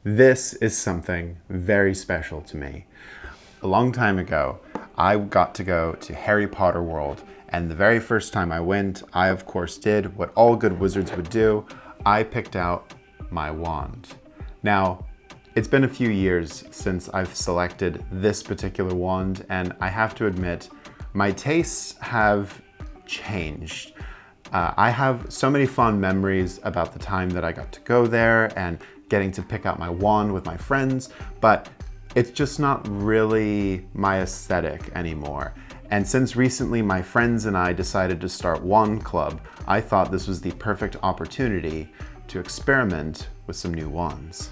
This is something very special to me. A long time ago, I got to go to Harry Potter World, and the very first time I went, I of course did what all good wizards would do. I picked out my wand. Now, it's been a few years since I've selected this particular wand, and I have to admit, my tastes have changed. I have so many fond memories about the time that I got to go there and getting to pick out my wand with my friends, but it's just not really my aesthetic anymore. And since recently my friends and I decided to start Wand Club, I thought this was the perfect opportunity to experiment with some new wands.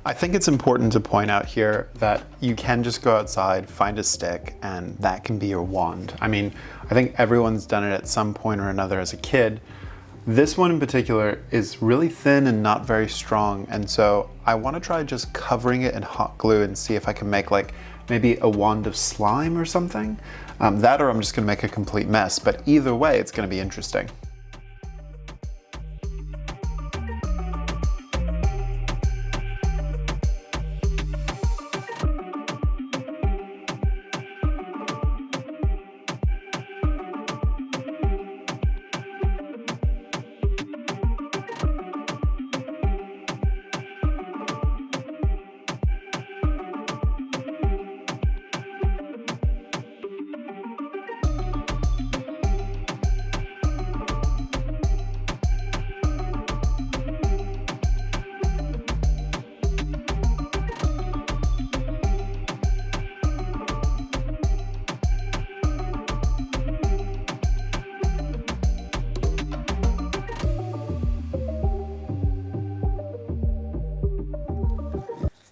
I think it's important to point out here that you can just go outside, find a stick, and that can be your wand. I mean, I think everyone's done it at some point or another as a kid. This one in particular is really thin and not very strong, and so I want to try just covering it in hot glue and see if I can make like maybe a wand of slime or something. That or I'm just going to make a complete mess, but either way it's going to be interesting.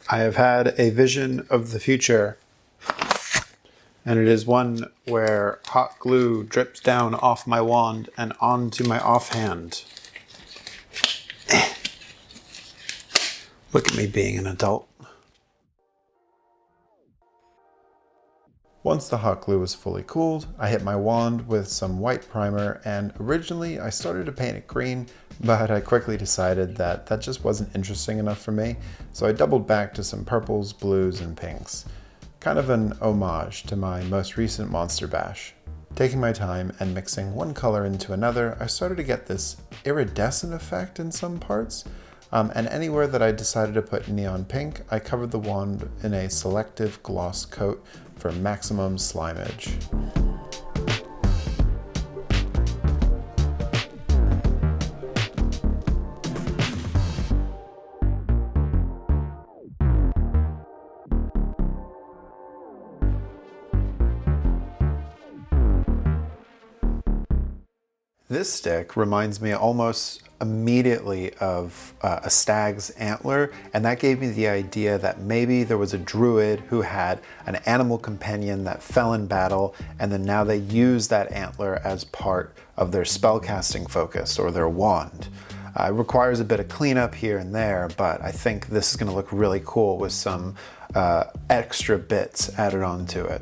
I have had a vision of the future, and it is one where hot glue drips down off my wand and onto my offhand. Look at me being an adult. Once the hot glue was fully cooled, I hit my wand with some white primer, and originally I started to paint it green, but I quickly decided that that just wasn't interesting enough for me, so I doubled back to some purples, blues, and pinks. Kind of an homage to my most recent Monster Bash. Taking my time and mixing one color into another, I started to get this iridescent effect in some parts, and anywhere that I decided to put neon pink, I covered the wand in a selective gloss coat for maximum slimeage. This stick reminds me almost immediately of a stag's antler, and that gave me the idea that maybe there was a druid who had an animal companion that fell in battle, and then now they use that antler as part of their spellcasting focus or their wand. It requires a bit of cleanup here and there, but I think this is going to look really cool with some extra bits added onto it.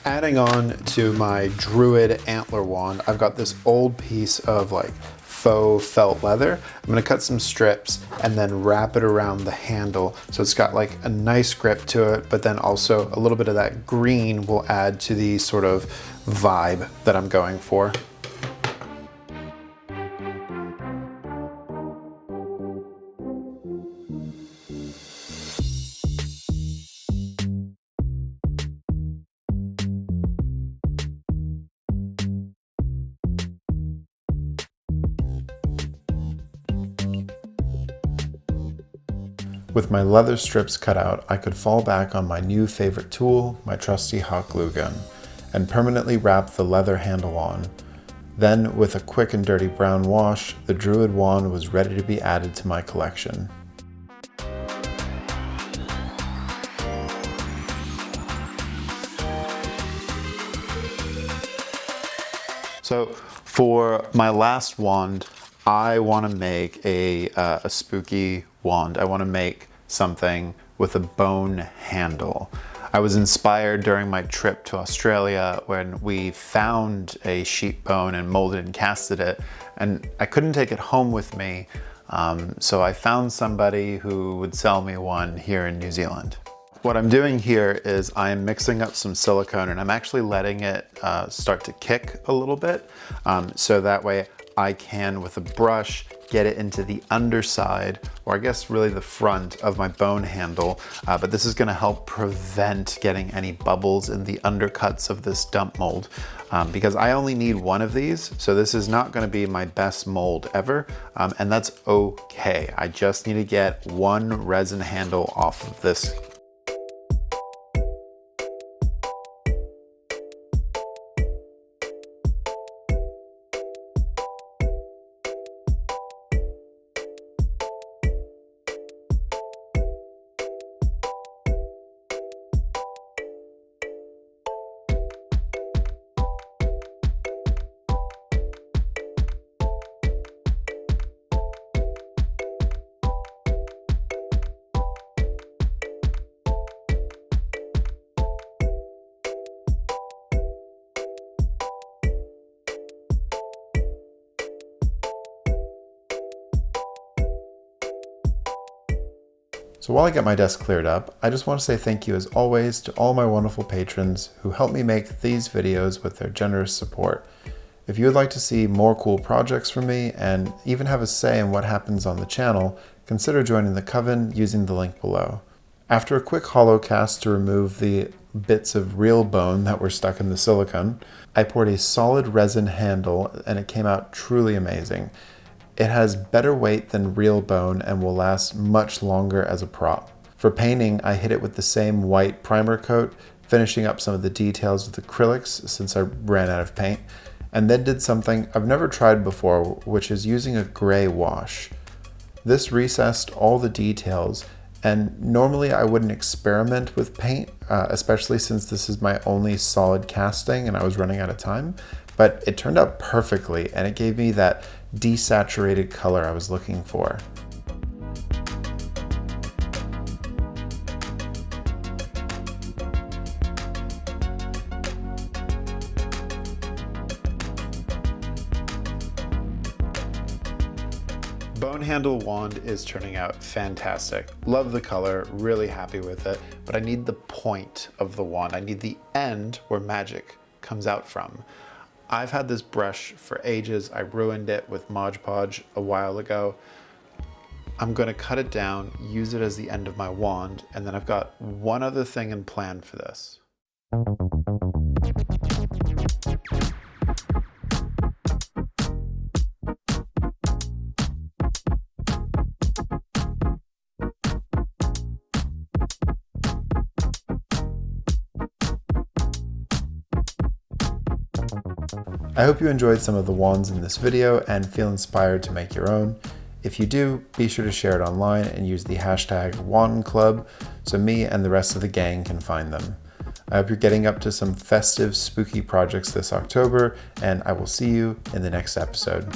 Adding on to my druid antler wand, I've got this old piece of like faux felt leather. I'm gonna cut some strips and then wrap it around the handle so it's got like a nice grip to it, but then also a little bit of that green will add to the sort of vibe that I'm going for. With my leather strips cut out, I could fall back on my new favorite tool, my trusty hot glue gun, and permanently wrap the leather handle on. Then, with a quick and dirty brown wash, the Druid wand was ready to be added to my collection. So for my last wand, I want to make a spooky wand. I want to make something with a bone handle. I was inspired during my trip to Australia when we found a sheep bone and molded and casted it, and I couldn't take it home with me, so I found somebody who would sell me one here in New Zealand. What I'm doing here is I'm mixing up some silicone, and I'm actually letting it start to kick a little bit, so that way I can, with a brush, get it into the underside, or I guess really the front of my bone handle, but this is gonna help prevent getting any bubbles in the undercuts of this dump mold, because I only need one of these, so this is not gonna be my best mold ever, and that's okay. I just need to get one resin handle off of this. So while I get my desk cleared up, I just want to say thank you as always to all my wonderful patrons who help me make these videos with their generous support. If you would like to see more cool projects from me and even have a say in what happens on the channel, consider joining the coven using the link below. After a quick hollow cast to remove the bits of real bone that were stuck in the silicone, I poured a solid resin handle and it came out truly amazing. It has better weight than real bone and will last much longer as a prop. For painting, I hit it with the same white primer coat, finishing up some of the details with acrylics since I ran out of paint, and then did something I've never tried before, which is using a gray wash. This recessed all the details, and normally I wouldn't experiment with paint, especially since this is my only solid casting and I was running out of time, but it turned out perfectly and it gave me that desaturated color I was looking for. Bone handle wand is turning out fantastic. Love the color, really happy with it, but I need the point of the wand. I need the end where magic comes out from. I've had this brush for ages. I ruined it with Mod Podge a while ago. I'm gonna cut it down, use it as the end of my wand, and then I've got one other thing in plan for this. I hope you enjoyed some of the wands in this video and feel inspired to make your own. If you do, be sure to share it online and use the hashtag WandClub so me and the rest of the gang can find them. I hope you're getting up to some festive, spooky projects this October, and I will see you in the next episode.